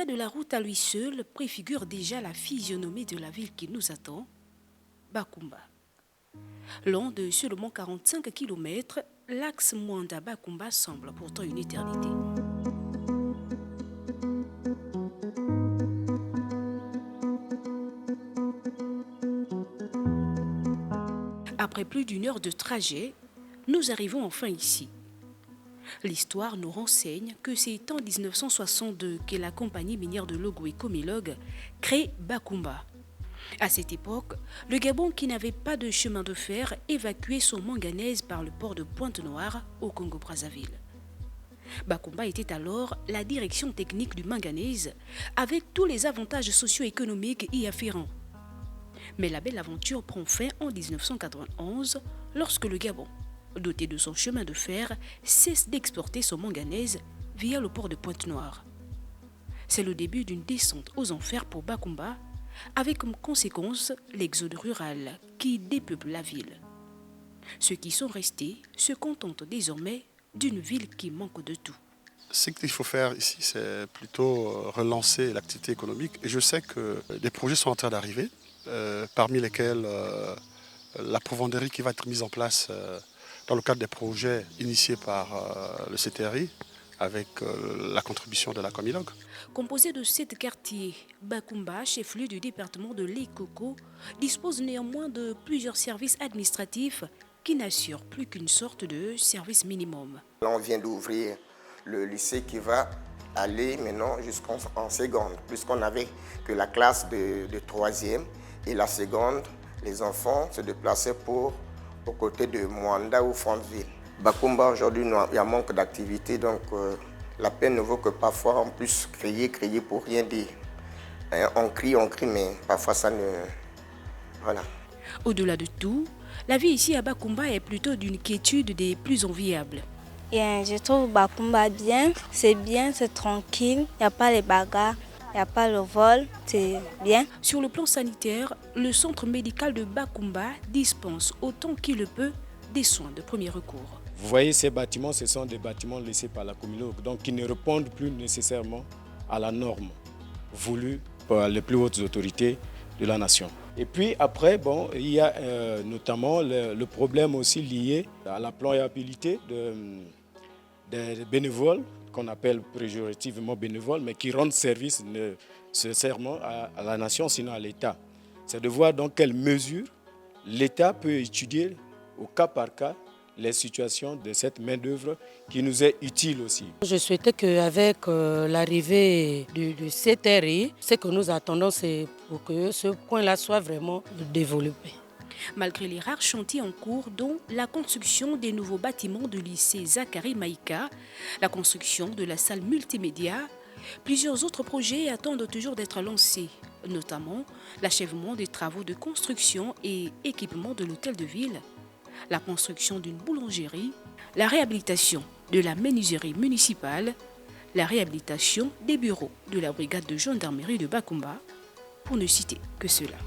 l'état de la route à lui seul préfigure déjà la physionomie de la ville qui nous attend, Bakumba. Long de seulement 45 km, l'axe Mwanda-Bakumba semble pourtant une éternité. Après plus d'une heure de trajet, nous arrivons enfin ici. L'histoire nous renseigne que c'est en 1962 que la compagnie minière de Logoué Comilog crée Bakumba. À cette époque, le Gabon, qui n'avait pas de chemin de fer, évacuait son manganèse par le port de Pointe-Noire au Congo-Brazzaville. Bakumba était alors la direction technique du manganèse, avec tous les avantages socio-économiques y afférents. Mais la belle aventure prend fin en 1991 lorsque le Gabon, doté de son chemin de fer, cesse d'exporter son manganèse via le port de Pointe-Noire. C'est le début d'une descente aux enfers pour Bakumba, avec comme conséquence l'exode rural qui dépeuple la ville. Ceux qui sont restés se contentent désormais d'une ville qui manque de tout. Ce qu'il faut faire ici, c'est plutôt relancer l'activité économique. Et je sais que des projets sont en train d'arriver, parmi lesquels la provendierie qui va être mise en place dans le cadre des projets initiés par le CTRI, avec la contribution de la Comilog. Composé de 7 quartiers, Bakumba, chef-lieu du département de l'Ekoko, dispose néanmoins de plusieurs services administratifs qui n'assurent plus qu'une sorte de service minimum. On vient d'ouvrir le lycée qui va aller maintenant jusqu'en seconde, puisqu'on n'avait que la classe de 3e et la seconde, les enfants se déplaçaient aux côtés de Mwanda ou Franceville. Bakumba, aujourd'hui, il y a manque d'activité, donc la peine ne vaut que parfois on puisse crier pour rien dire. On crie, mais parfois ça ne... Voilà. Au-delà de tout, la vie ici à Bakumba est plutôt d'une quiétude des plus enviables. Je trouve Bakumba bien, c'est tranquille, il n'y a pas les bagarres, il n'y a pas le vol, c'est bien. Sur le plan sanitaire, le centre médical de Bakumba dispense autant qu'il le peut des soins de premier recours. Vous voyez, ces bâtiments, ce sont des bâtiments laissés par la Comilog, donc qui ne répondent plus nécessairement à la norme voulue par les plus hautes autorités de la nation. Et puis après, il y a notamment le problème aussi lié à l'employabilité des bénévoles, qu'on appelle péjorativement bénévoles, mais qui rendent service nécessairement à la nation, sinon à l'État. C'est de voir dans quelle mesure l'État peut étudier au cas par cas les situations de cette main-d'œuvre qui nous est utile aussi. Je souhaitais qu'avec l'arrivée du CTRI, ce que nous attendons, c'est pour que ce point-là soit vraiment développé. Malgré les rares chantiers en cours, dont la construction des nouveaux bâtiments du lycée Zachary Maïka, la construction de la salle multimédia, plusieurs autres projets attendent toujours d'être lancés, notamment l'achèvement des travaux de construction et équipement de l'hôtel de ville, la construction d'une boulangerie, la réhabilitation de la menuiserie municipale, la réhabilitation des bureaux de la brigade de gendarmerie de Bakumba, pour ne citer que cela.